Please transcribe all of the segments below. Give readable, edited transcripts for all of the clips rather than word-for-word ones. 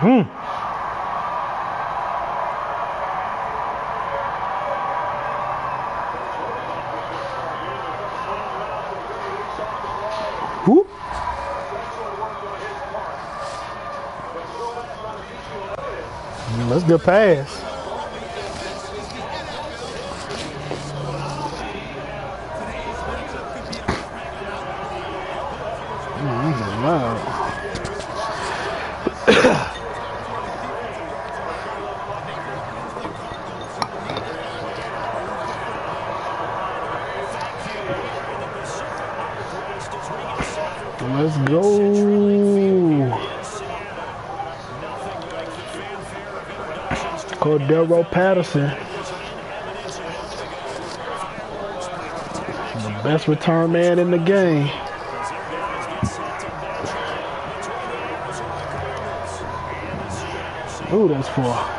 Hmm. Whoop. That's a good pass. Let's go. Cordero Patterson. The best return man in the game. Ooh, that's far.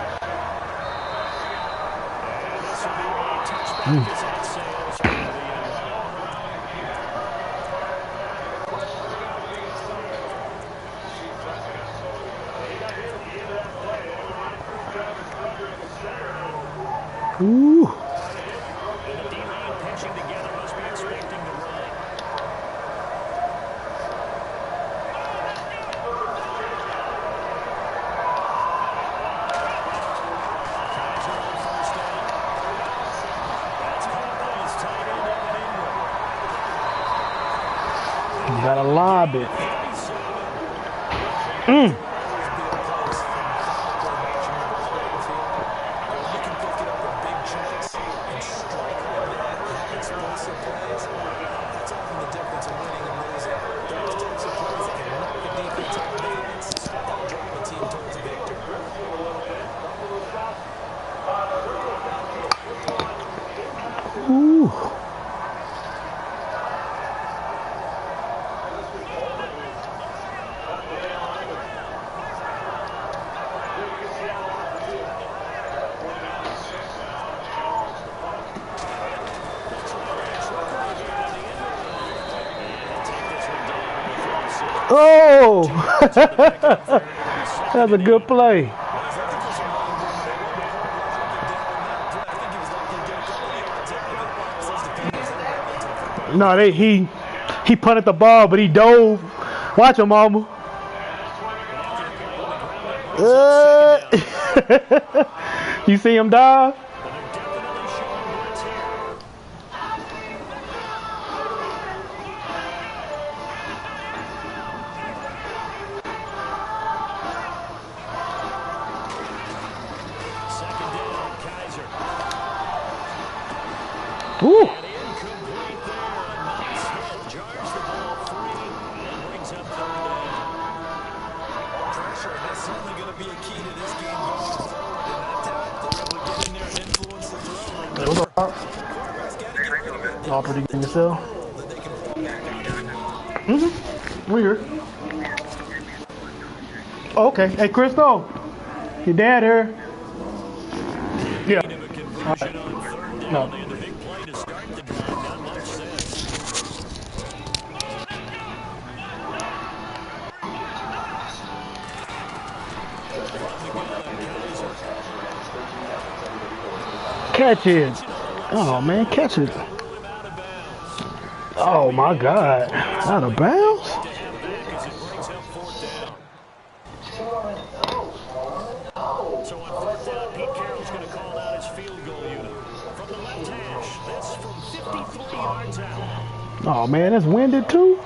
Ooh. Gotta lob it. Ooh. Oh! That's a good play. No, he punted the ball, but he dove. Watch him, mama. You see him dive? Ooh. All pretty good yourself. Weird. Oh, okay. Hey, Christo, your dad here? Yeah. All right. No. Catch it. Oh, man, catch it. Oh, my God. Out of bounds? Oh, man, it's winded, too?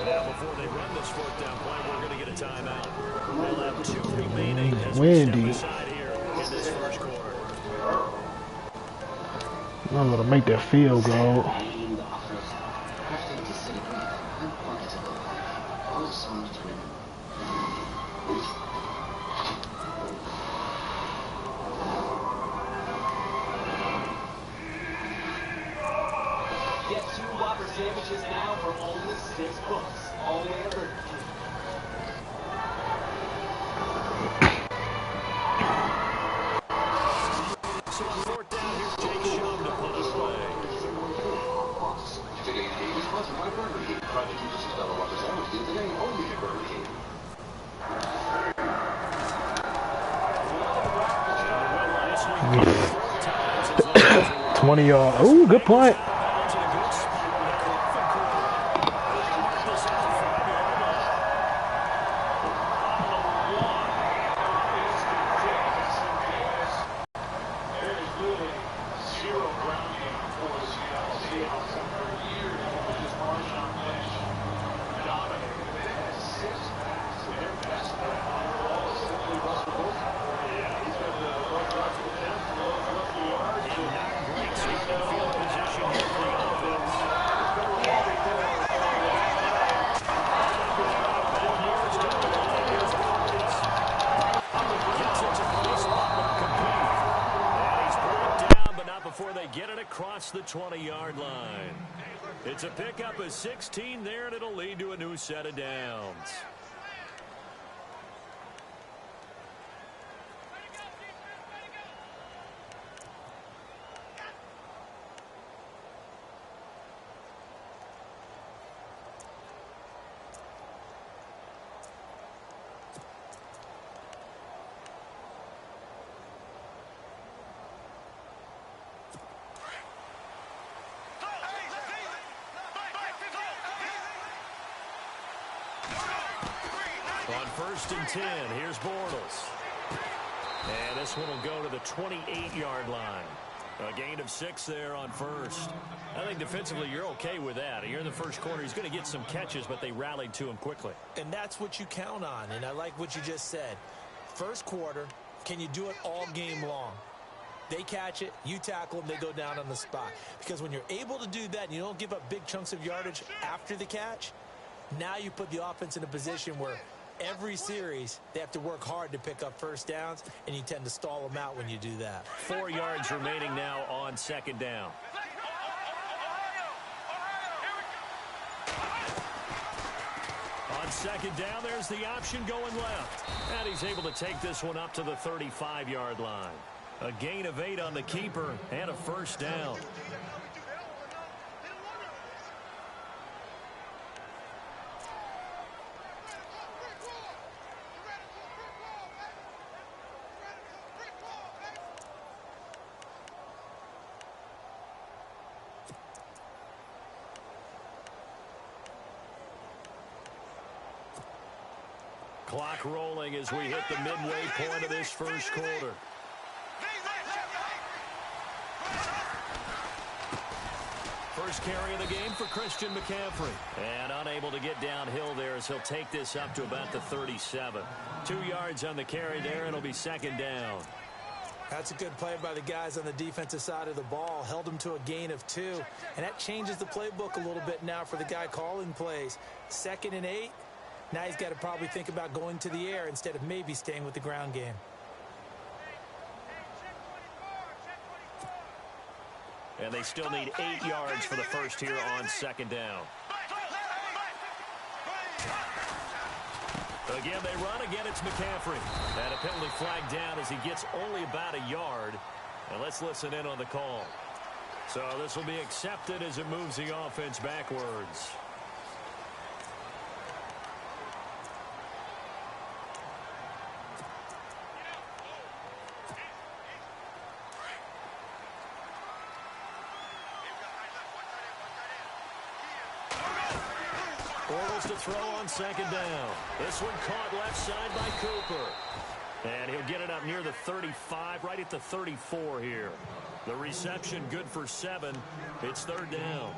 Now, before they run this fourth down play, we're going to get a timeout. We'll have 2 remaining as we step aside here in this first quarter. I'm going to make that field goal. Get 2 Whopper sandwiches now for only $6. Only ever. So on fourth down, here's Jake Shum to put us away. Yeah. 20 yard. Ooh, good point. Across the 20-yard line. It's a pickup of 16 there, and it'll lead to a new set of downs. On 1st and 10, here's Bortles. And this one will go to the 28-yard line. A gain of 6 there on 1st. I think defensively you're okay with that. Here in the first quarter, he's going to get some catches, but they rallied to him quickly. And that's what you count on, and I like what you just said. First quarter, can you do it all game long? They catch it, you tackle them, they go down on the spot. Because when you're able to do that and you don't give up big chunks of yardage after the catch, now you put the offense in a position where every series, they have to work hard to pick up first downs, and you tend to stall them out when you do that. 4 yards remaining now on 2nd down. On 2nd down, there's the option going left. And he's able to take this one up to the 35-yard line. A gain of 8 on the keeper and a first down. Clock rolling as we hit the midway point of this first quarter. First carry of the game for Christian McCaffrey. And unable to get downhill there as he'll take this up to about the 37. 2 yards on the carry there, and it'll be 2nd down. That's a good play by the guys on the defensive side of the ball. Held him to a gain of 2. And that changes the playbook a little bit now for the guy calling plays. 2nd and 8. Now he's got to probably think about going to the air instead of maybe staying with the ground game. And they still need 8 yards for the first here on 2nd down. Again, they run. Again, it's McCaffrey. And a penalty flag down as he gets only about a yard. And let's listen in on the call. So this will be accepted as it moves the offense backwards. Bortles to throw on 2nd down. This one caught left side by Cooper. And he'll get it up near the 35, right at the 34 here. The reception good for 7. It's 3rd down.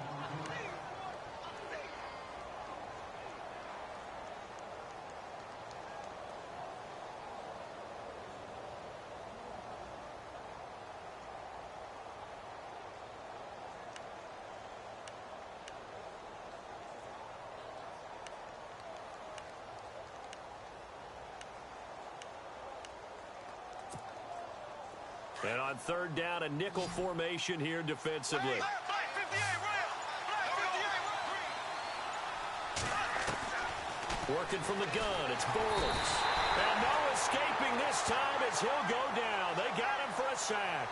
And on 3rd down, a nickel formation here defensively. Working from the gun, it's Bortles. And no escaping this time as he'll go down. They got him for a sack.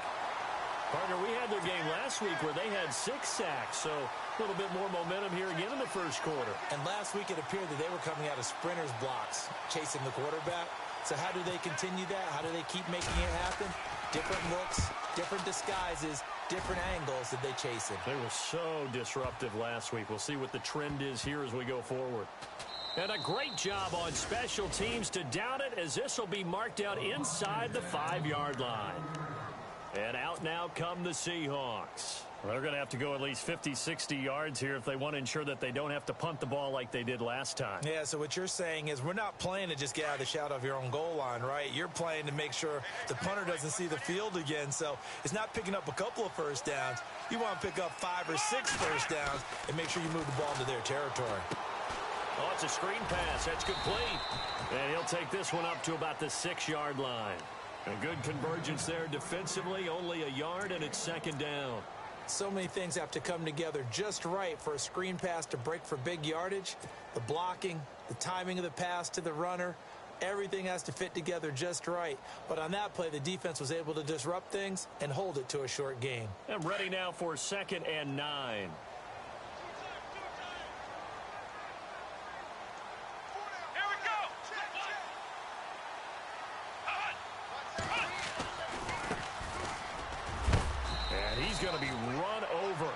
Partner, we had their game last week where they had 6 sacks, so a little bit more momentum here again in the first quarter. And last week it appeared that they were coming out of sprinters blocks, chasing the quarterback. So how do they continue that? How do they keep making it happen? Different looks, different disguises, different angles that they chase it. They were so disruptive last week. We'll see what the trend is here as we go forward. And a great job on special teams to down it, as this will be marked out inside the 5-yard line. And out now come the Seahawks. Well, they're going to have to go at least 50, 60 yards here if they want to ensure that they don't have to punt the ball like they did last time. Yeah, so what you're saying is we're not playing to just get out of the shadow of your own goal line, right? You're playing to make sure the punter doesn't see the field again. So it's not picking up a couple of first downs. You want to pick up 5 or 6 first downs and make sure you move the ball into their territory. Oh, it's a screen pass. That's complete. And he'll take this one up to about the 6-yard line. A good convergence there defensively, only a yard, and it's second down. So many things have to come together just right for a screen pass to break for big yardage. The blocking, the timing of the pass to the runner, everything has to fit together just right. But on that play, the defense was able to disrupt things and hold it to a short gain. And ready now for 2nd and 9. Going to be run over,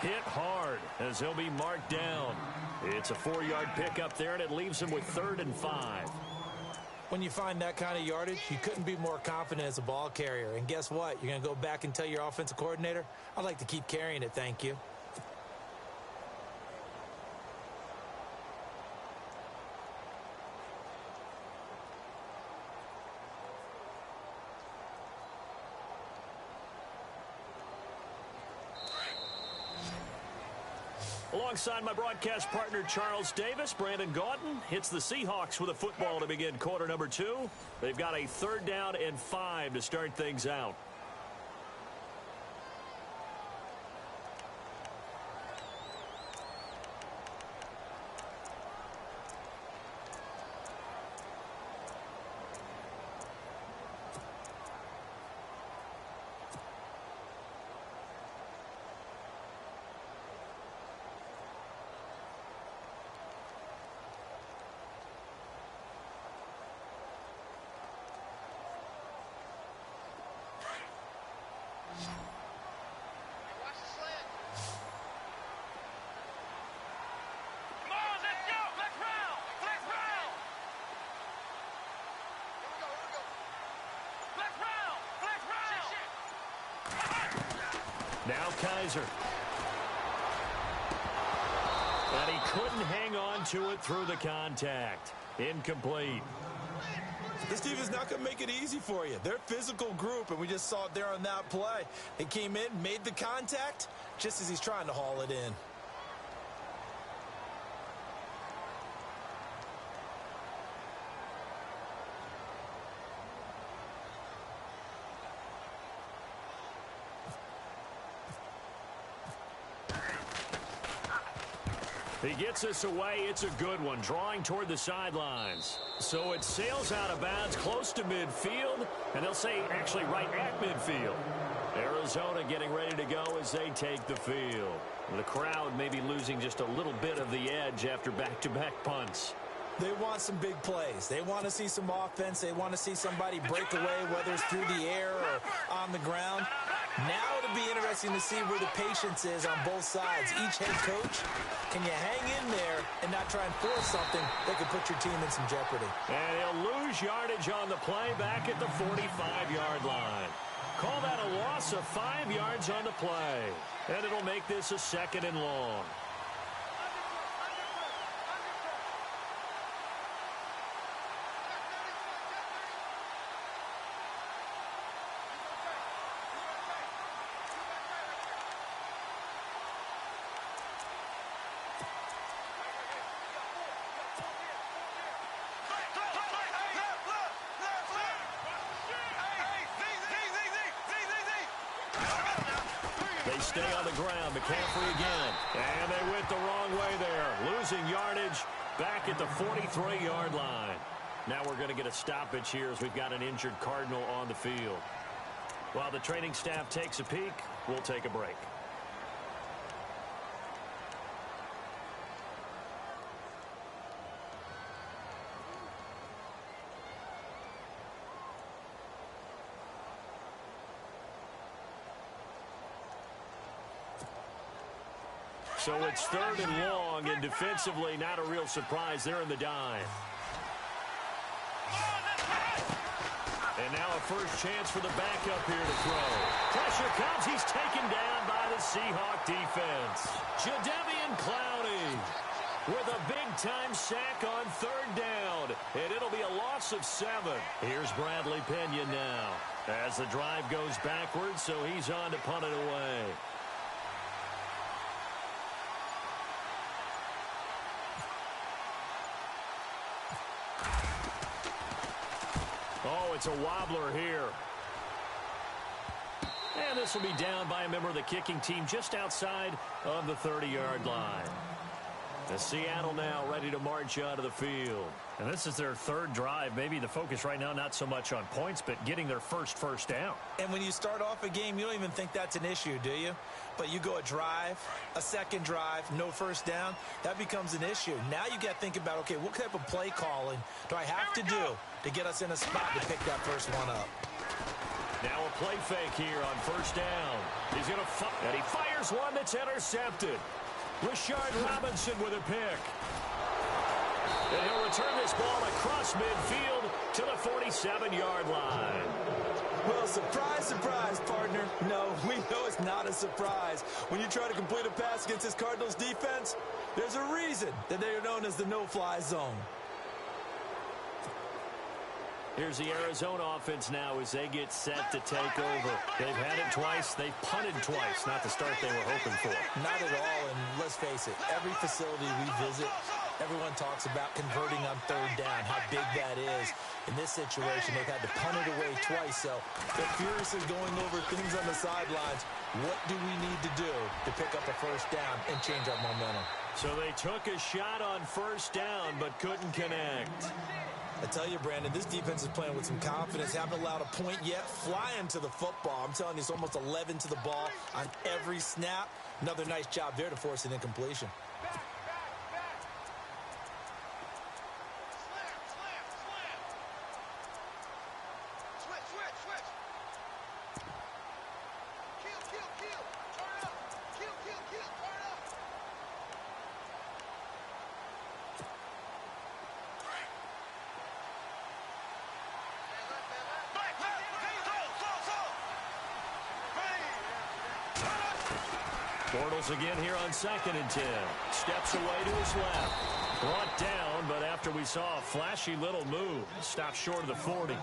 hit hard, as he'll be marked down. It's a 4-yard pickup there, and it leaves him with 3rd and 5. When you find that kind of yardage, you couldn't be more confident as a ball carrier. And guess what? You're going to go back and tell your offensive coordinator, I'd like to keep carrying it, thank you. Alongside my broadcast partner, Charles Davis, Brandon Gaudin hits the Seahawks with a football to begin quarter number 2. They've got a 3rd down and 5 to start things out. Now Kaiser. And he couldn't hang on to it through the contact. Incomplete. This team is not going to make it easy for you. They're a physical group, and we just saw it there on that play. They came in, made the contact, just as he's trying to haul it in. He gets us away. It's a good one, drawing toward the sidelines. So it sails out of bounds close to midfield, and they'll say actually right at midfield. Arizona getting ready to go as they take the field. The crowd may be losing just a little bit of the edge after back-to-back punts. They want some big plays. They want to see some offense. They want to see somebody break away, whether it's through the air or on the ground. Now it'll be interesting to see where the patience is on both sides. Each head coach, can you hang in there and not try and force something that could put your team in some jeopardy? And he'll lose yardage on the play back at the 45-yard line. Call that a loss of 5 yards on the play. And it'll make this a 2nd and long. They stay on the ground. McCaffrey again. And they went the wrong way there. Losing yardage back at the 43-yard line. Now we're going to get a stoppage here as we've got an injured Cardinal on the field. While the training staff takes a peek, we'll take a break. So it's 3rd and long, and defensively, not a real surprise. They're in the dime. And now a first chance for the backup here to throw. Pressure comes. He's taken down by the Seahawk defense. Jadeveon Clowney with a big-time sack on 3rd down. And it'll be a loss of 7. Here's Bradley Pinion now as the drive goes backwards, so he's on to punt it away. Oh, it's a wobbler here. And this will be down by a member of the kicking team just outside of the 30-yard line. The Seattle now ready to march out of the field. And this is their 3rd drive. Maybe the focus right now not so much on points, but getting their first down. And when you start off a game, you don't even think that's an issue, do you? But you go a drive, a second drive, no first down, that becomes an issue. Now you got to think about, okay, what type of play calling do I have to do to get us in a spot to pick that first one up? Now a play fake here on 1st down. He's going to fire, and he fires one that's intercepted. Rashard Robinson with a pick. And he'll return this ball across midfield to the 47-yard line. Well, surprise, surprise, partner. No, we know it's not a surprise. When you try to complete a pass against this Cardinals defense, there's a reason that they are known as the no-fly zone. Here's the Arizona offense now as they get set to take over. They've had it twice. They've punted twice. Not the start they were hoping for. Not at all, and let's face it, every facility we visit, everyone talks about converting on 3rd down, how big that is. In this situation, they've had to punt it away twice, so they're furiously going over things on the sidelines. What do we need to do to pick up a first down and change our momentum? So they took a shot on 1st down, but couldn't connect. I tell you, Brandon, this defense is playing with some confidence. Haven't allowed a point yet. Flying to the football. I'm telling you, it's almost 11 to the ball on every snap. Another nice job there to force an incompletion. Bortles again here on 2nd and 10. Steps away to his left. Brought down, but after we saw a flashy little move, stopped short of the 40.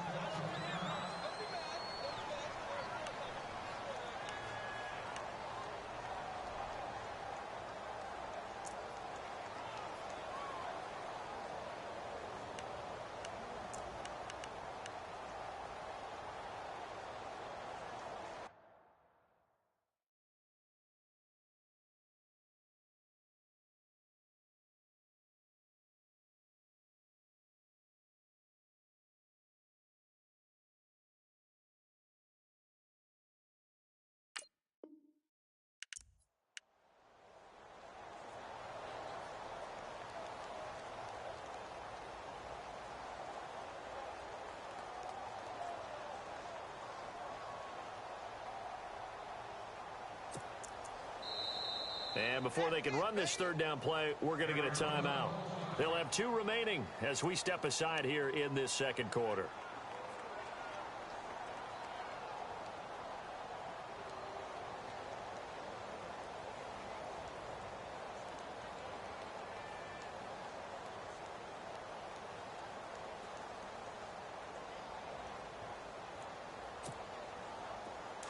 And before they can run this 3rd down play, we're going to get a timeout. They'll have 2 remaining as we step aside here in this 2nd quarter.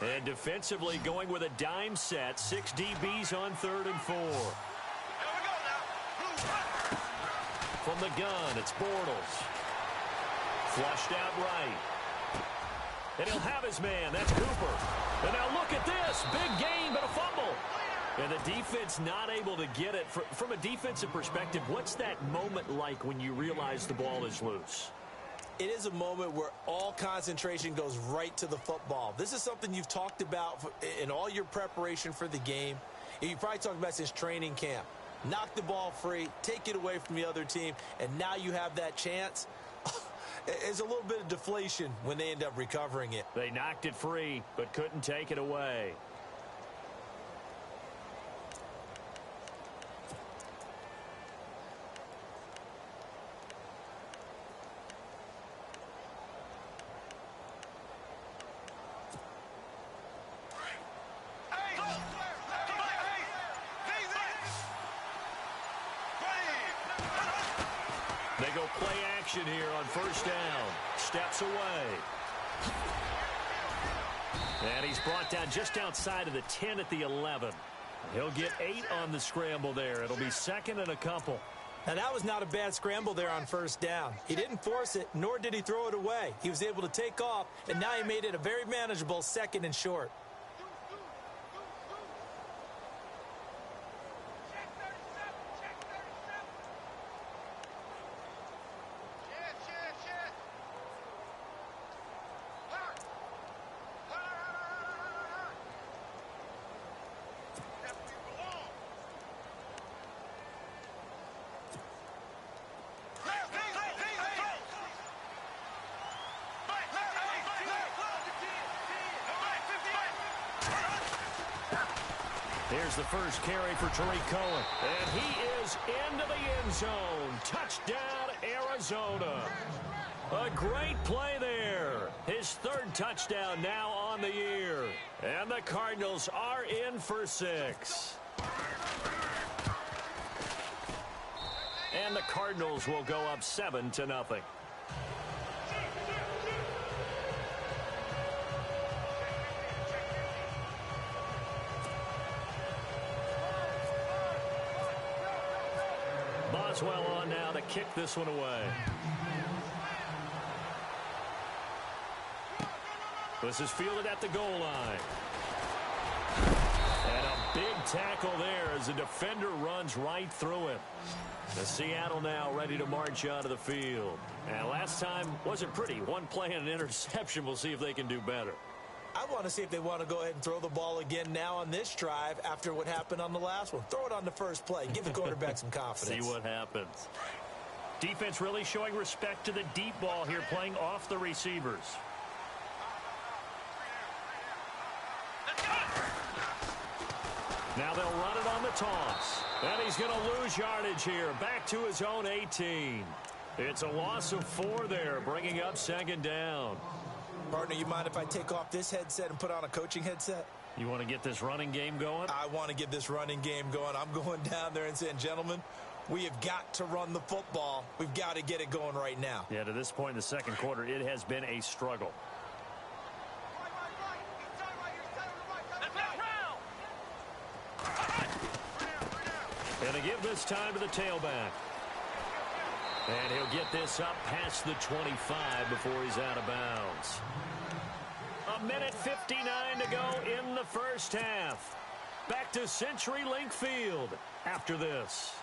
And defensively going with a dime set. 6 DBs on 3rd and 4. From the gun, it's Bortles. Flushed out right. And he'll have his man. That's Cooper. And now look at this. Big gain, but a fumble. And the defense not able to get it. From a defensive perspective, what's that moment like when you realize the ball is loose? It is a moment where all concentration goes right to the football. This is something you've talked about in all your preparation for the game. You've probably talked about since training camp. Knock the ball free, take it away from the other team, and now you have that chance. There's a little bit of deflation when they end up recovering it. They knocked it free, but couldn't take it away. They go play action here on first down. Steps away. And he's brought down just outside of the 10 at the 11. He'll get 8 on the scramble there. It'll be second and a couple. Now, that was not a bad scramble there on first down. He didn't force it, nor did he throw it away. He was able to take off, and now he made it a very manageable second and short. Here's the first carry for Tariq Cohen. And he is into the end zone. Touchdown, Arizona. A great play there. His third touchdown now on the year. And the Cardinals are in for 6. And the Cardinals will go up 7-0. Boswell on now to kick this one away. This is fielded at the goal line. And a big tackle there as the defender runs right through him. The Seattle now ready to march onto the field. And last time wasn't pretty. One play and an interception. We'll see if they can do better. I want to see if they want to go ahead and throw the ball again now on this drive after what happened on the last one. Throw it on the first play. Give the quarterback some confidence. See what happens. Defense really showing respect to the deep ball here, playing off the receivers. Now they'll run it on the toss. And he's going to lose yardage here. Back to his own 18. It's a loss of 4 there, bringing up second down. Partner, you mind if I take off this headset and put on a coaching headset? You want to get this running game going? I want to get this running game going. I'm going down there and saying, gentlemen, we have got to run the football. We've got to get it going right now. Yeah, to this point in the second quarter, it has been a struggle. And to give this time to the tailback. And he'll get this up past the 25 before he's out of bounds. 1:59 to go in the first half. Back to CenturyLink Field after this.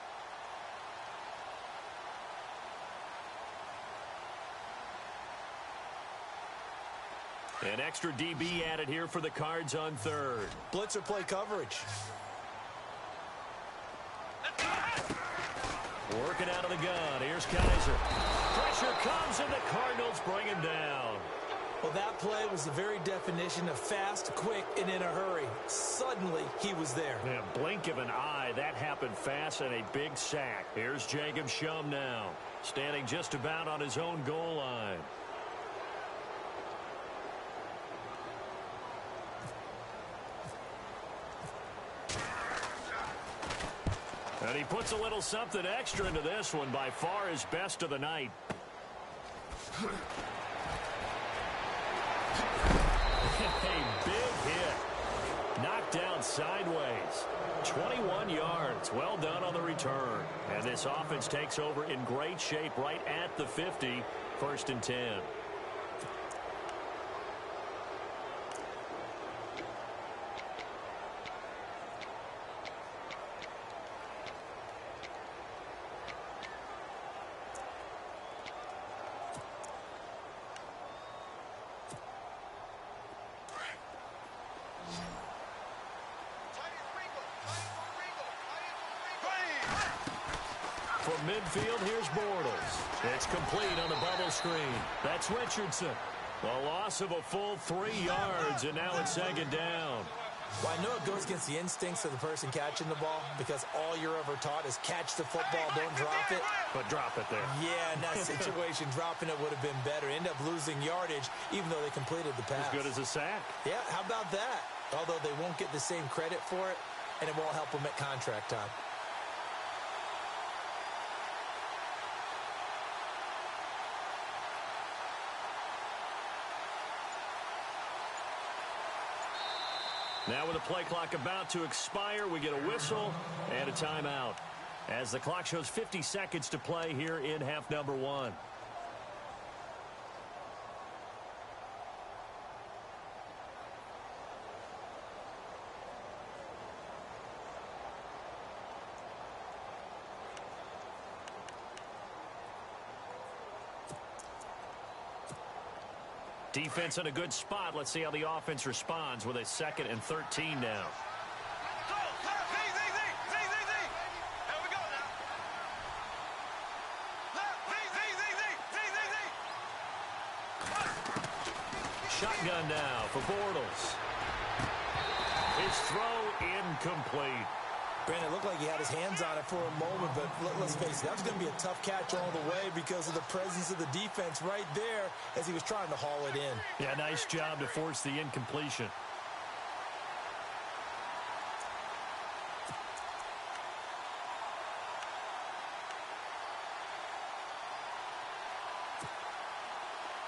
An extra DB added here for the Cards on third. Blitzer play coverage. Working out of the gun. Here's Kaiser. Pressure comes, and the Cardinals bring him down. Well, that play was the very definition of fast, quick, and in a hurry. Suddenly, he was there. Yeah, blink of an eye. That happened fast, and a big sack. Here's Jacob Shum now, standing just about on his own goal line. And he puts a little something extra into this one, by far his best of the night. A big hit. Knocked down sideways. 21 yards. Well done on the return. And this offense takes over in great shape right at the 50. 1st and 10. midfield, here's Bortles. It's complete on the bubble screen. That's Richardson. A loss of a full 3 yards, and now it's second down. Well, I know it goes against the instincts of the person catching the ball because all you're ever taught is catch the football, don't drop it. But drop it there. Yeah, in that situation, dropping it would have been better. End up losing yardage, even though they completed the pass. As good as a sack. Yeah, how about that? Although they won't get the same credit for it, and it won't help them at contract time. Now with the play clock about to expire, we get a whistle and a timeout as the clock shows 50 seconds to play here in half number 1. Defense in a good spot. Let's see how the offense responds with a 2nd and 13 now. Shotgun now for Bortles. His throw incomplete. Brandon, it looked like he had his hands on it for a moment, but let's face it, that was going to be a tough catch all the way because of the presence of the defense right there as he was trying to haul it in. Yeah, nice job to force the incompletion.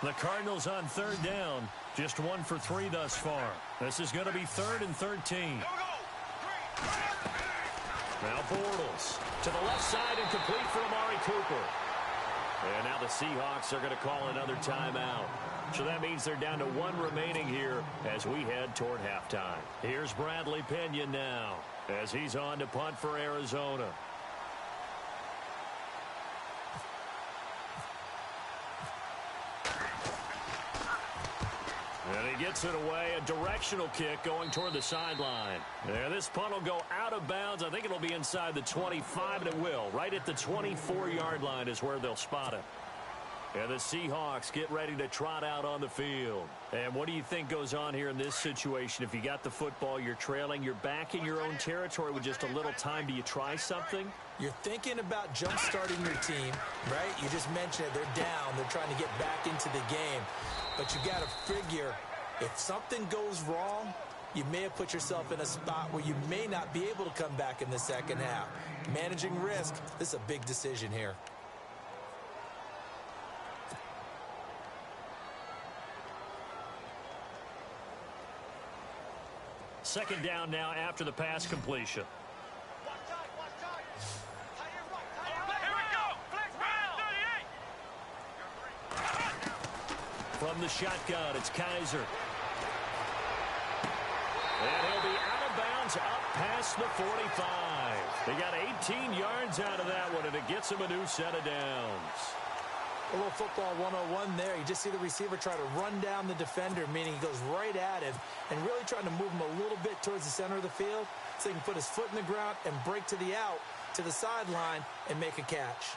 The Cardinals on 3rd down, just 1 for 3 thus far. This is going to be 3rd and 13. Now Bortles to the left side and complete for Amari Cooper. And now the Seahawks are going to call another timeout. So that means they're down to 1 remaining here as we head toward halftime. Here's Bradley Pinion now as he's on to punt for Arizona. And he gets it away, a directional kick going toward the sideline. There, this punt will go out of bounds. I think it'll be inside the 25, and it will. Right at the 24-yard line is where they'll spot it. And the Seahawks get ready to trot out on the field. And what do you think goes on here in this situation? If you got the football, you're trailing, you're back in your own territory with just a little time. Do you try something? You're thinking about jump-starting your team, right? You just mentioned it. They're down. They're trying to get back into the game. But you got to figure, if something goes wrong, you may have put yourself in a spot where you may not be able to come back in the second half. Managing risk, this is a big decision here. Second down now after the pass completion. From the shotgun, it's Kaiser. And he'll be out of bounds up past the 45. They got 18 yards out of that one, and it gets him a new set of downs. A little football 101 there. You just see the receiver try to run down the defender, meaning he goes right at him and really trying to move him a little bit towards the center of the field so he can put his foot in the ground and break to the out, to the sideline, and make a catch.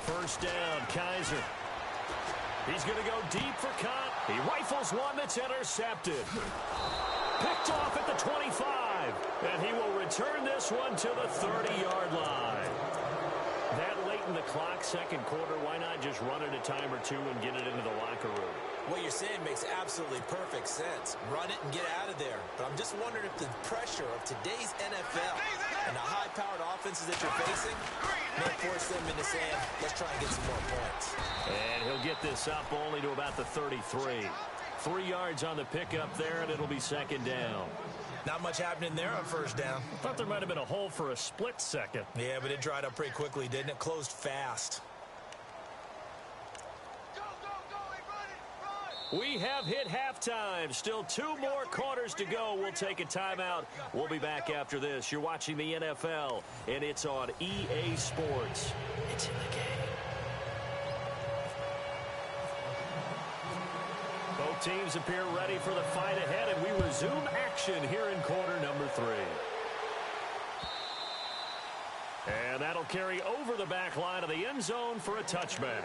First down, Kaiser. He's going to go deep for Cott. He rifles one that's intercepted. Picked off at the 25. And he will return this one to the 30-yard line. That late in the clock, second quarter, why not just run it a time or two and get it into the locker room? What you're saying makes absolutely perfect sense. Run it and get out of there. But I'm just wondering if the pressure of today's NFL and the high-powered offenses that you're facing may force them into saying, let's try and get some more points. And he'll get this up only to about the 33. 3 yards on the pickup there, and it'll be second down. Not much happening there on first down. I thought there might have been a hole for a split second. Yeah, but it dried up pretty quickly, didn't it? Closed fast. We have hit halftime. Still 2 more quarters to go. We'll take a timeout. We'll be back after this. You're watching the NFL, and it's on EA Sports. It's in the game. Both teams appear ready for the fight ahead, and we resume action here in quarter number 3. And that'll carry over the back line of the end zone for a touchback.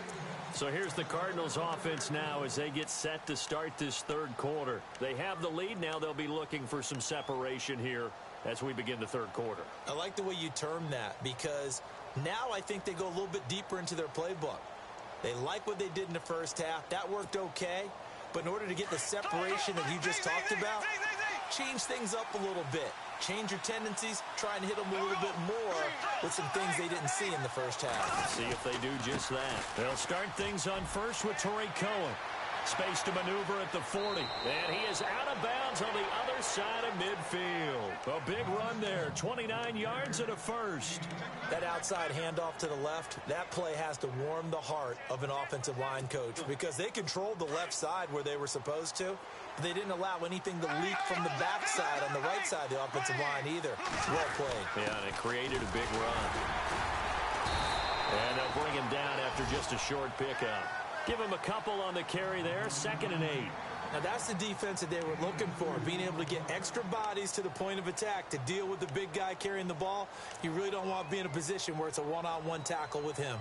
So here's the Cardinals offense now as they get set to start this third quarter. They have the lead. Now they'll be looking for some separation here as we begin the third quarter. I like the way you term that, because now I think they go a little bit deeper into their playbook. They like what they did in the first half. That worked okay. But in order to get the separation that you just talked about, change things up a little bit. Change your tendencies, try and hit them a little bit more with some things they didn't see in the first half. See if they do just that. They'll start things on first with Torrey Cohen. Space to maneuver at the 40. And he is out of bounds on the other side of midfield. A big run there, 29 yards and a first. That outside handoff to the left, that play has to warm the heart of an offensive line coach, because they controlled the left side where they were supposed to. But they didn't allow anything to leak from the backside on the right side of the offensive line either. Well played. Yeah, and it created a big run. And they'll bring him down after just a short pickup. Give him a couple on the carry there, 2nd and 8. Now that's the defense that they were looking for, being able to get extra bodies to the point of attack to deal with the big guy carrying the ball. You really don't want to be in a position where it's a one-on-one tackle with him.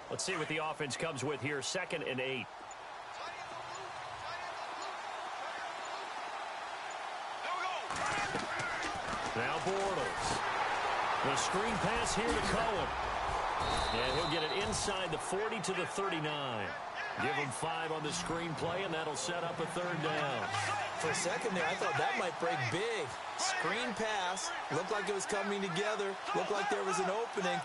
Let's see what the offense comes with here. 2nd and 8. Now Bortles. The screen pass here to Cohen. And he'll get it inside the 40 to the 39. Give him 5 on the screen play, and that'll set up a 3rd down. For a second there, I thought that might break big. Screen pass. Looked like it was coming together. Looked like there was an opening.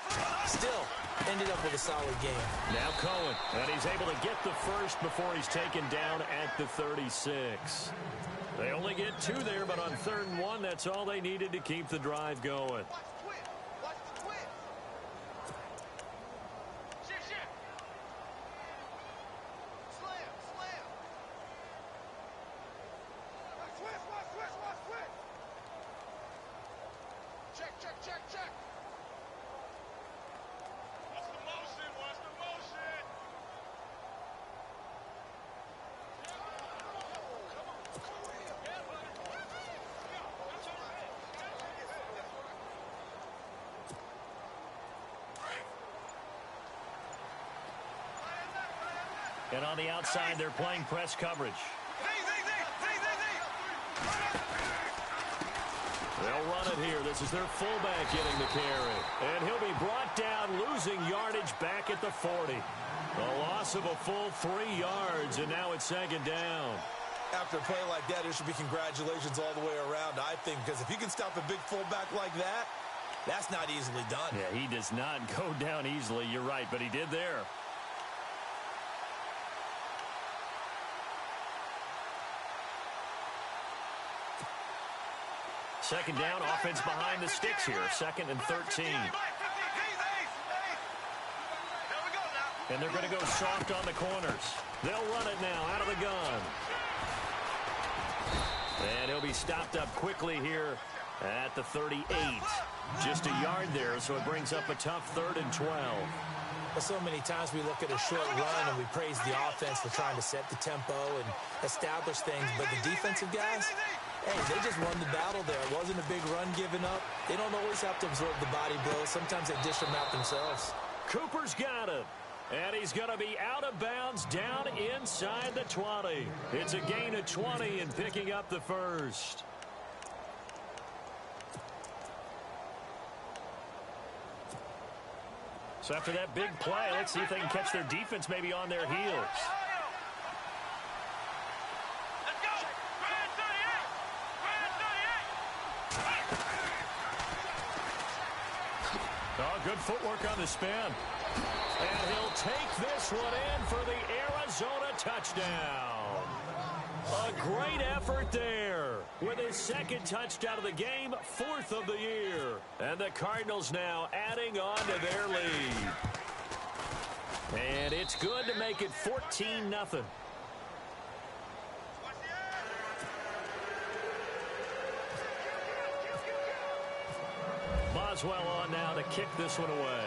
Still ended up with a solid game. Now Cohen, and he's able to get the first before he's taken down at the 36. They only get 2 there, but on 3rd and 1, that's all they needed to keep the drive going. And on the outside, they're playing press coverage. They'll run it here. This is their fullback getting the carry. And he'll be brought down, losing yardage back at the 40. A loss of a full 3 yards, and now it's 2nd down. After a play like that, there should be congratulations all the way around, I think, because if you can stop a big fullback like that, that's not easily done. Yeah, he does not go down easily. You're right, but he did there. Second down, offense behind the sticks here. 2nd and 13. And they're going to go soft on the corners. They'll run it now out of the gun. And he'll be stopped up quickly here at the 38. Just a yard there, so it brings up a tough 3rd and 12. Well, so many times we look at a short run and we praise the offense for trying to set the tempo and establish things, but the defensive guys, hey, they just won the battle there. It wasn't a big run given up. They don't always have to absorb the body blows. Sometimes they dish them out themselves. Cooper's got him. And he's going to be out of bounds down inside the 20. It's a gain of 20 and picking up the first. So after that big play, let's see if they can catch their defense maybe on their heels. Oh, good footwork on the spin. And he'll take this one in for the Arizona touchdown. A great effort there. with his second touchdown of the game, 4th of the year. And the Cardinals now adding on to their lead. And it's good to make it 14-0. Boswell on now to kick this one away.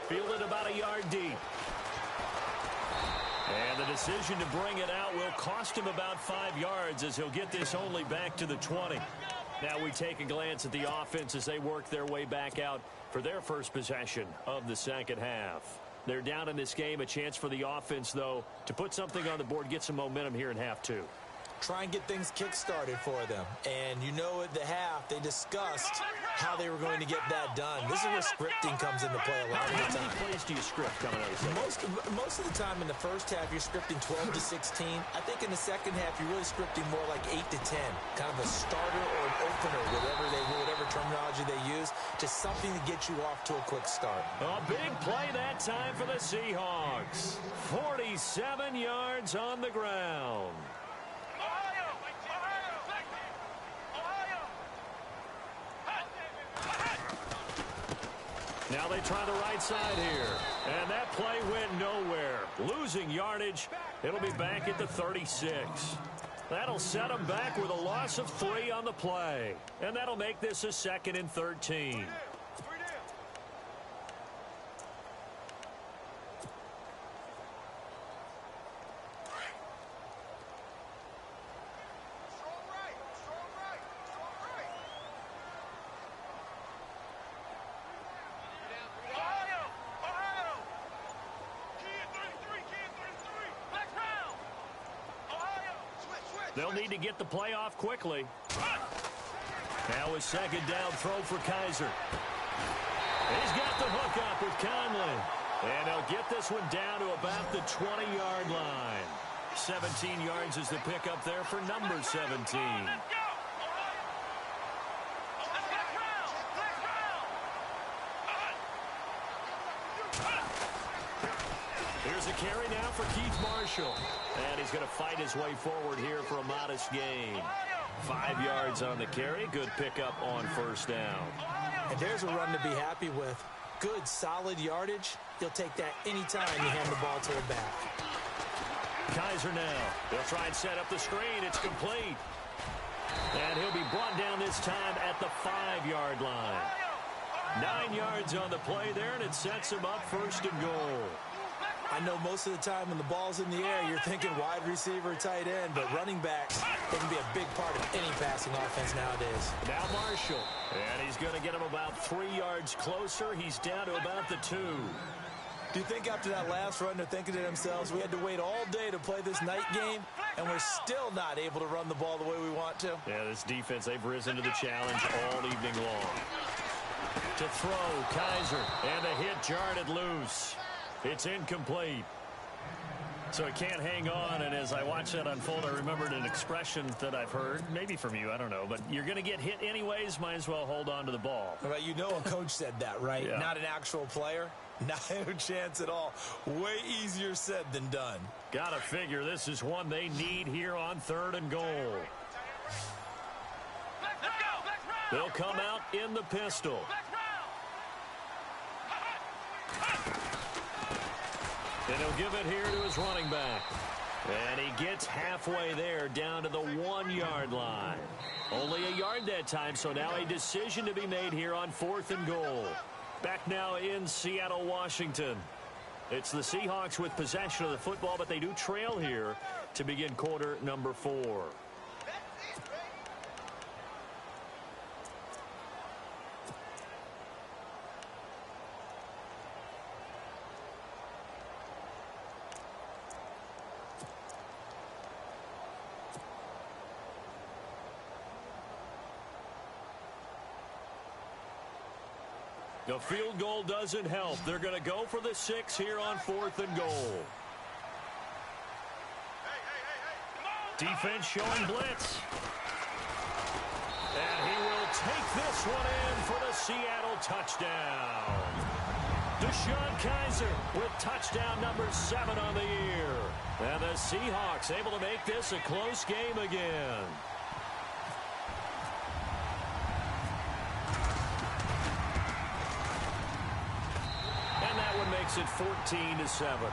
Fielded about a yard deep. And the decision to bring it out will cost him about 5 yards as he'll get this only back to the 20. Now we take a glance at the offense as they work their way back out for their first possession of the second half. They're down in this game. A chance for the offense, though, to put something on the board, get some momentum here in half two. Try and get things kick-started for them. And you know at the half, they discussed how they were going to get that done. This is where scripting comes into play a lot of the time. How many plays do you script coming out of the second? Most of the time in the first half, you're scripting 12 to 16. I think in the second half, you're really scripting more like 8 to 10. Kind of a starter or an opener, whatever terminology they use. Just something to get you off to a quick start. A big play that time for the Seahawks. 47 yards on the ground. Now they try the right side here. And that play went nowhere. Losing yardage. It'll be back at the 36. That'll set them back with a loss of 3 on the play. And that'll make this a 2nd and 13. They'll need to get the play off quickly. Now a second down throw for Kaiser. He's got the hook up with Conley. And they'll get this one down to about the 20-yard line. 17 yards is the pickup there for number 17. Here's a carry now for Keith Marshall. And he's going to fight his way forward here for a modest gain. 5 yards on the carry. Good pickup on first down. And there's a run to be happy with. Good, solid yardage. He'll take that anytime you hand the ball to him back. Kaiser now. They'll try and set up the screen. It's complete. And he'll be brought down this time at the 5-yard line. 9 yards on the play there, and it sets him up 1st and goal. I know most of the time when the ball's in the air, you're thinking wide receiver, tight end, but running backs, they can be a big part of any passing offense nowadays. Now Marshall, and he's going to get him about 3 yards closer. He's down to about the 2. Do you think after that last run they're thinking to themselves, we had to wait all day to play this night game, and we're still not able to run the ball the way we want to? Yeah, this defense, they've risen to the challenge all evening long. To throw, Kaiser, and the hit jarred loose. It's incomplete. So it can't hang on, and as I watched that unfold, I remembered an expression that I've heard, maybe from you, I don't know, but you're going to get hit anyways, might as well hold on to the ball. Well, you know a coach said that, right? Yeah. Not an actual player. Not a chance at all. Way easier said than done. Gotta figure this is one they need here on 3rd and goal. They'll come out in the pistol. And he'll give it here to his running back. And he gets halfway there down to the 1-yard line. Only a yard that time, so now a decision to be made here on 4th and goal. Back now in Seattle, Washington. It's the Seahawks with possession of the football, but they do trail here to begin quarter number 4. The field goal doesn't help. They're going to go for the 6 here on 4th and goal. Defense showing blitz. And he will take this one in for the Seattle touchdown. DeShone Kaiser with touchdown number 7 on the year. And the Seahawks able to make this a close game again. And that one makes it 14-7.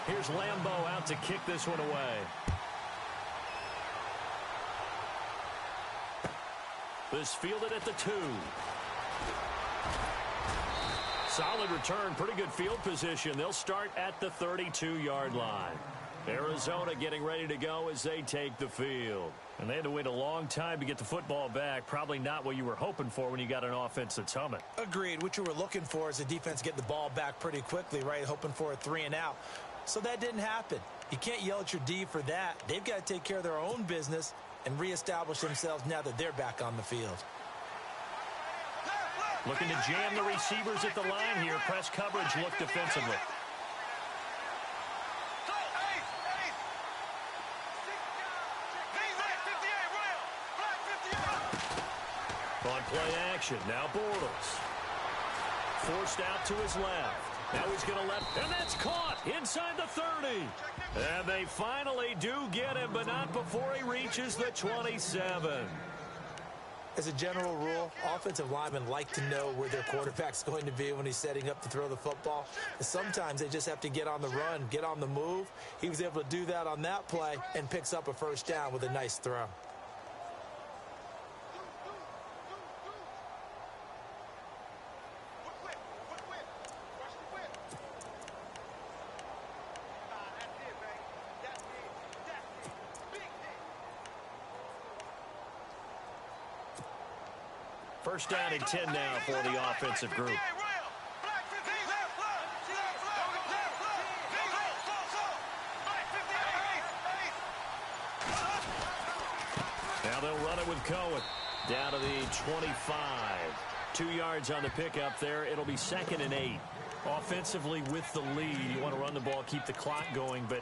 Here's Lambeau out to kick this one away. This fielded at the 2. Solid return, pretty good field position. They'll start at the 32-yard line. Arizona getting ready to go as they take the field. And they had to wait a long time to get the football back. Probably not what you were hoping for when you got an offense that's humming. Agreed. What you were looking for is the defense get the ball back pretty quickly, right? Hoping for a 3-and-out. So that didn't happen. You can't yell at your D for that. They've got to take care of their own business and reestablish themselves now that they're back on the field. Looking to jam the receivers at the line here. Press coverage look defensively. On play action, now Bortles. Forced out to his left. Now he's going to let, and that's caught inside the 30. And they finally do get him, but not before he reaches the 27. As a general rule, offensive linemen like to know where their quarterback's going to be when he's setting up to throw the football. And sometimes they just have to get on the run, get on the move. He was able to do that on that play and picks up a first down with a nice throw. First down and 10 now for the offensive group. Now they'll run it with Cohen. Down to the 25. 2 yards on the pickup there. It'll be 2nd and 8. Offensively with the lead, you want to run the ball, keep the clock going, but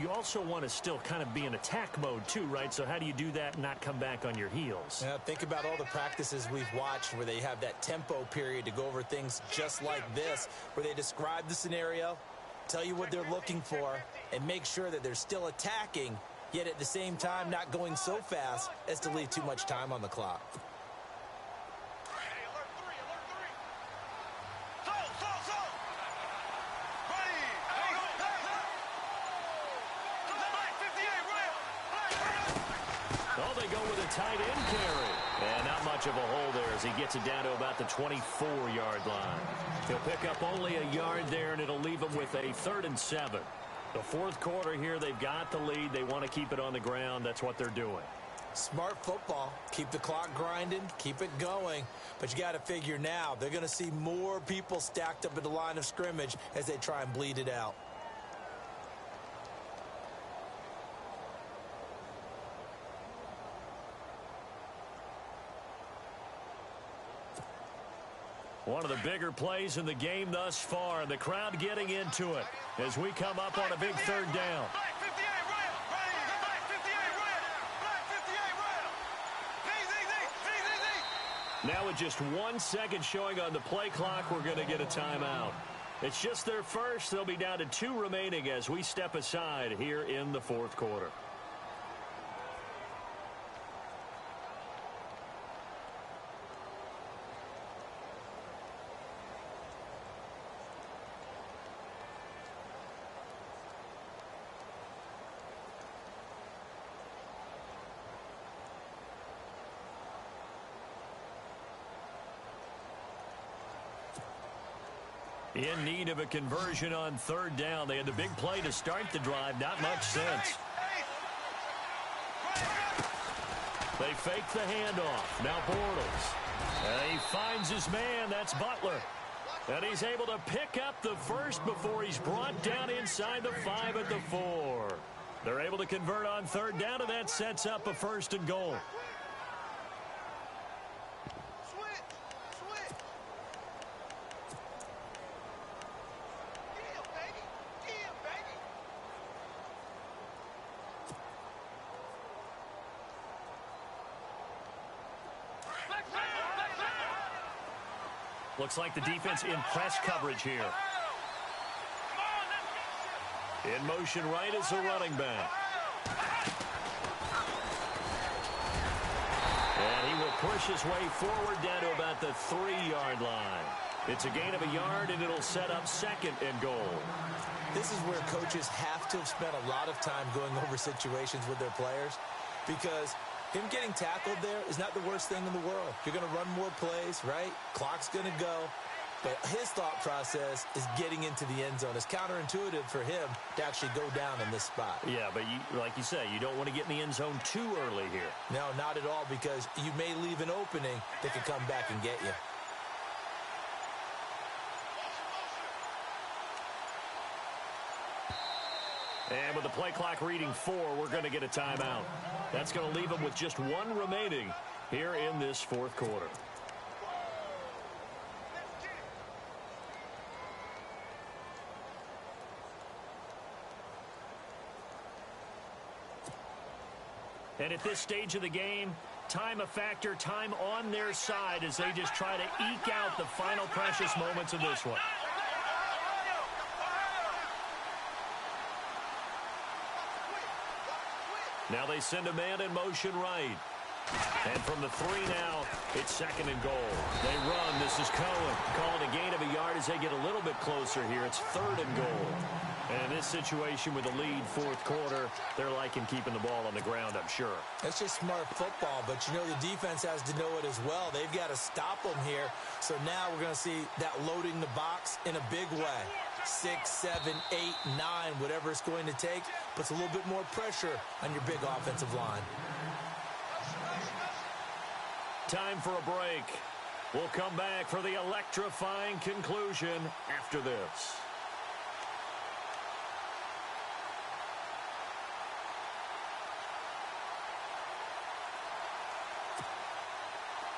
you also want to still kind of be in attack mode too, right? So how do you do that and not come back on your heels? Yeah, think about all the practices we've watched where they have that tempo period to go over things just like this, where they describe the scenario, tell you what they're looking for, and make sure that they're still attacking, yet at the same time not going so fast as to leave too much time on the clock. Tight end carry. And not much of a hole there as he gets it down to about the 24-yard line. He'll pick up only a yard there, and it'll leave him with a 3rd and 7. The 4th quarter here, they've got the lead. They want to keep it on the ground. That's what they're doing. Smart football. Keep the clock grinding. Keep it going. But you got to figure now, they're going to see more people stacked up at the line of scrimmage as they try and bleed it out. One of the bigger plays in the game thus far. The crowd getting into it as we come up on a big 3rd down. Now with just 1 second showing on the play clock, we're going to get a timeout. It's just their first. They'll be down to 2 remaining as we step aside here in the 4th quarter. In need of a conversion on 3rd down. They had the big play to start the drive. Not much sense. They fake the handoff. Now Bortles. And he finds his man. That's Butler. And he's able to pick up the first before he's brought down inside the 5 at the 4. They're able to convert on 3rd down, and that sets up a 1st and goal. Looks like the defense in press coverage here. In motion right is the running back. And he will push his way forward down to about the 3-yard line. It's a gain of a yard, and it'll set up 2nd and goal. This is where coaches have to have spent a lot of time going over situations with their players, because him getting tackled there is not the worst thing in the world. You're going to run more plays, right? Clock's going to go. But his thought process is getting into the end zone. It's counterintuitive for him to actually go down in this spot. Yeah, but like you say, you don't want to get in the end zone too early here. No, not at all, because you may leave an opening that can come back and get you. And with the play clock reading 4, we're going to get a timeout. That's going to leave them with just 1 remaining here in this 4th quarter. And at this stage of the game, time a factor, time on their side as they just try to eke out the final precious moments of this one. Now they send a man in motion right. And from the 3 now, it's 2nd and goal. They run. This is Cohen. Calling a gain of a yard as they get a little bit closer here. It's 3rd and goal. And in this situation with a lead 4th quarter, they're liking keeping the ball on the ground, I'm sure. That's just smart football, but you know the defense has to know it as well. They've got to stop them here. So now we're going to see that loading the box in a big way. 6, 7, 8, 9, whatever it's going to take, puts a little bit more pressure on your big offensive line. Time for a break. We'll come back for the electrifying conclusion after this.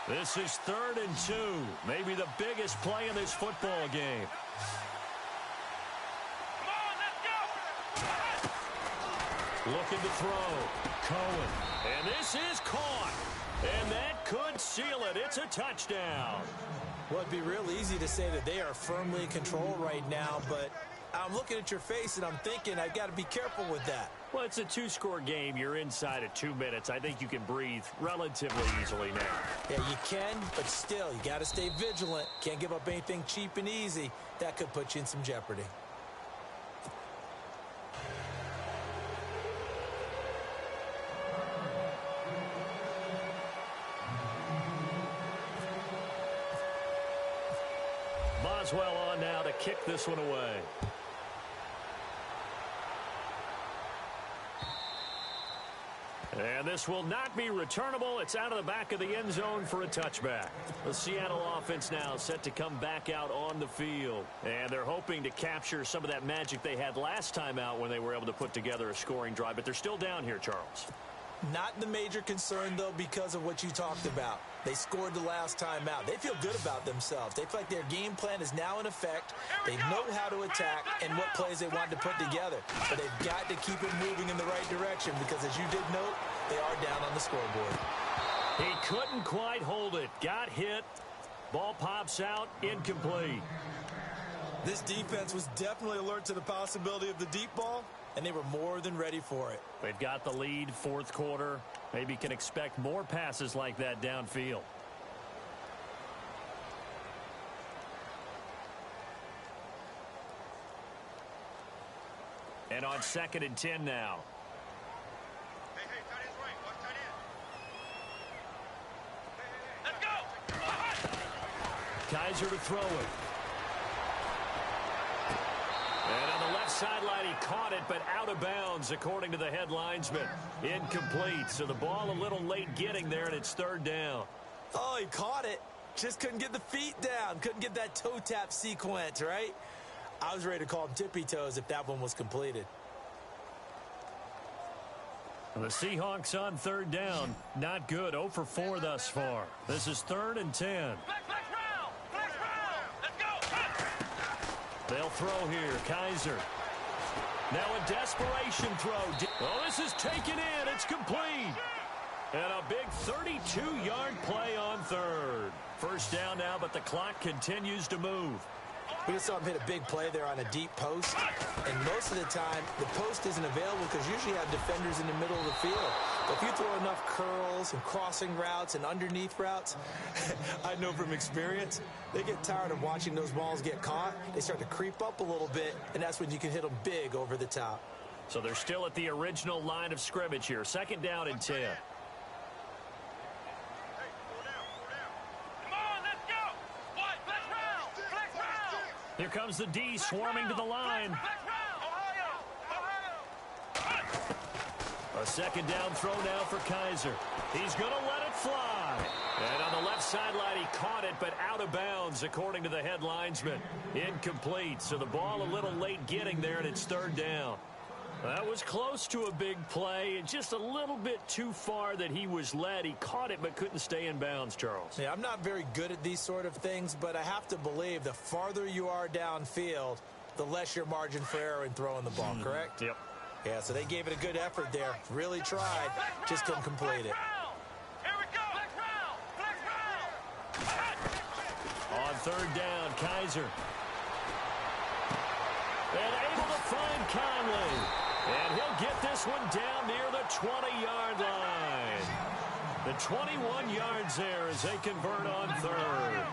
This is 3rd and 2. Maybe the biggest play in this football game. Looking to throw. Cohen. And this is caught. And that could seal it. It's a touchdown. Well, it'd be real easy to say that they are firmly in control right now, but I'm looking at your face and I'm thinking I've got to be careful with that. Well, it's a 2-score game. You're inside of 2 minutes. I think you can breathe relatively easily now. Yeah, you can, but still, you got to stay vigilant. Can't give up anything cheap and easy. That could put you in some jeopardy. Boswell on now to kick this one away. And this will not be returnable. It's out of the back of the end zone for a touchback. The Seattle offense now set to come back out on the field. And they're hoping to capture some of that magic they had last time out when they were able to put together a scoring drive. But they're still down here, Charles. Not the major concern, though, because of what you talked about. They scored the last time out. They feel good about themselves. They feel like their game plan is now in effect. They know how to attack and what plays they want to put together. But they've got to keep it moving in the right direction because, as you did note, they are down on the scoreboard. He couldn't quite hold it. Got hit. Ball pops out. Incomplete. This defense was definitely alert to the possibility of the deep ball, and they were more than ready for it. They've got the lead, 4th quarter. Maybe can expect more passes like that downfield. And on 2nd and 10 now. Hey, tight end's right. Watch tight end. Let's go! Kaiser to throw it. And on the left sideline, he caught it, but out of bounds, according to the head linesman. Incomplete, so the ball a little late getting there, and it's 3rd down. Oh, he caught it. Just couldn't get the feet down. Couldn't get that toe tap sequence, right? I was ready to call him tippy toes if that one was completed. The Seahawks on 3rd down. Not good. 0 for 4 thus far. This is 3rd and 10. They'll throw here. Kaiser. Now a desperation throw. Oh, this is taken in. It's complete. And a big 32-yard play on third. First down now, but the clock continues to move. We just saw him hit a big play there on a deep post. And most of the time, the post isn't available because usually you have defenders in the middle of the field. But if you throw enough curls and crossing routes and underneath routes, I know from experience, they get tired of watching those balls get caught. They start to creep up a little bit, and that's when you can hit them big over the top. So they're still at the original line of scrimmage here. Second down and 10. Here comes the D swarming to the line. A second down throw now for Kaiser. He's going to let it fly. And on the left sideline, he caught it, but out of bounds, according to the head linesman. Incomplete. So the ball a little late getting there, and it's third down. That was close to a big play. Just a little bit too far that he was led. He caught it but couldn't stay in bounds, Charles. Yeah, I'm not very good at these sort of things, but I have to believe the farther you are downfield, the less your margin for error in throwing the ball, correct? Yep. Yeah, so they gave it a good effort there. Really tried, just couldn't complete it. On third down, Kaiser. And able to find Conley. And he'll get this one down near the 20-yard line. The 21 yards there as they convert on third.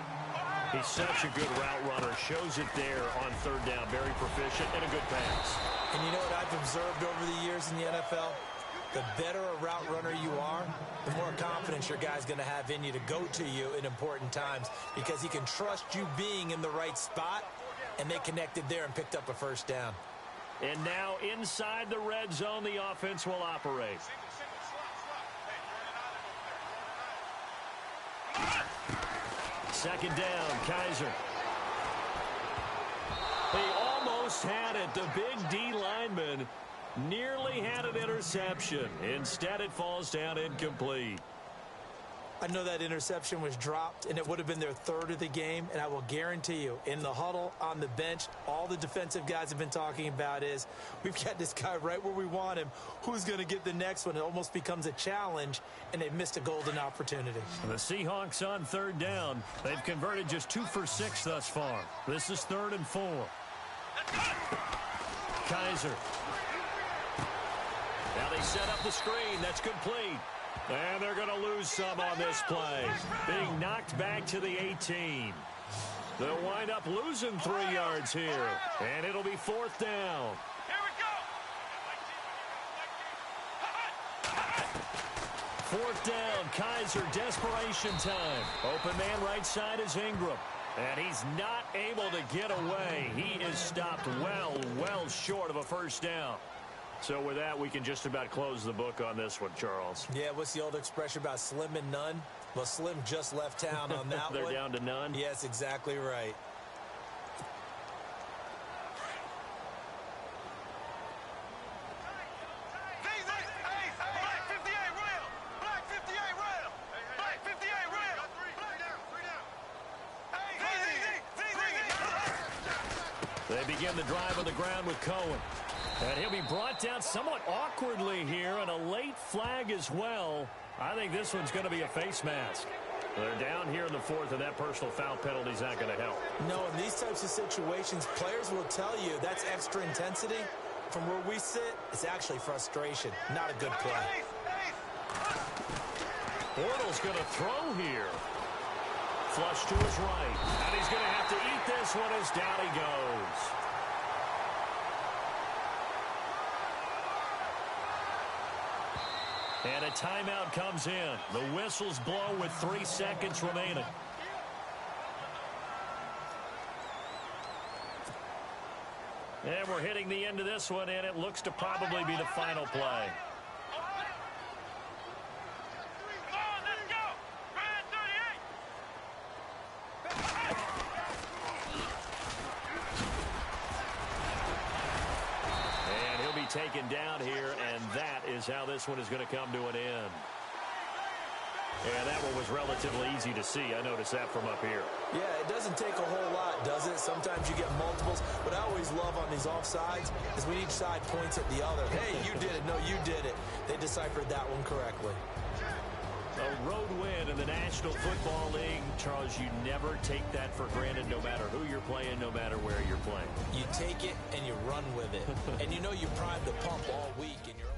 He's such a good route runner. Shows it there on third down. Very proficient and a good pass. And you know what I've observed over the years in the NFL? The better a route runner you are, the more confidence your guy's going to have in you to go to you in important times because he can trust you being in the right spot, and they connected there and picked up a first down. And now inside the red zone, the offense will operate. Second down, Kaiser. He almost had it. The big D lineman nearly had an interception. Instead, it falls down incomplete. I know that interception was dropped, and it would have been their third of the game, and I will guarantee you, in the huddle, on the bench, all the defensive guys have been talking about is, we've got this guy right where we want him. Who's going to get the next one? It almost becomes a challenge, and they've missed a golden opportunity. The Seahawks on third down. They've converted just 2 for 6 thus far. This is 3rd and 4. Kaiser. Now they set up the screen. That's complete. And they're going to lose some on this play. Being knocked back to the 18. They'll wind up losing 3 yards here. And it'll be 4th down. Here we go. 4th down. Kaiser, desperation time. Open man right side is Ingram. And he's not able to get away. He is stopped well short of a first down. So with that, we can just about close the book on this one, Charles. Yeah, what's the old expression about slim and none? Well, Slim just left town on that They're one. down to none? Yes, exactly right. Black 58 rail. Black 58 rail. Black 58 rail. They begin the drive on the ground with Cohen. And he'll be brought down somewhat awkwardly here, and a late flag as well. I think this one's going to be a face mask. They're down here in the 4th, and that personal foul penalty is not going to help. No, in these types of situations, players will tell you that's extra intensity. From where we sit, it's actually frustration, not a good play. Bortles going to throw here. Flush to his right. And he's going to have to eat this one as down he goes. And a timeout comes in. The whistles blow with 3 seconds remaining. And we're hitting the end of this one, and it looks to probably be the final play. Taken down here, and that is how this one is going to come to an end. And that one was relatively easy to see. I noticed that from up here. Yeah, it doesn't take a whole lot, does it? Sometimes you get multiples. What I always love on these offsides is when each side points at the other. Hey, you did it. No, you did it. They deciphered that one correctly. A road win in the National Football League. Charles, you never take that for granted no matter who you're playing, no matter where you're playing. You take it and you run with it. And you know you primed the pump all week. And you're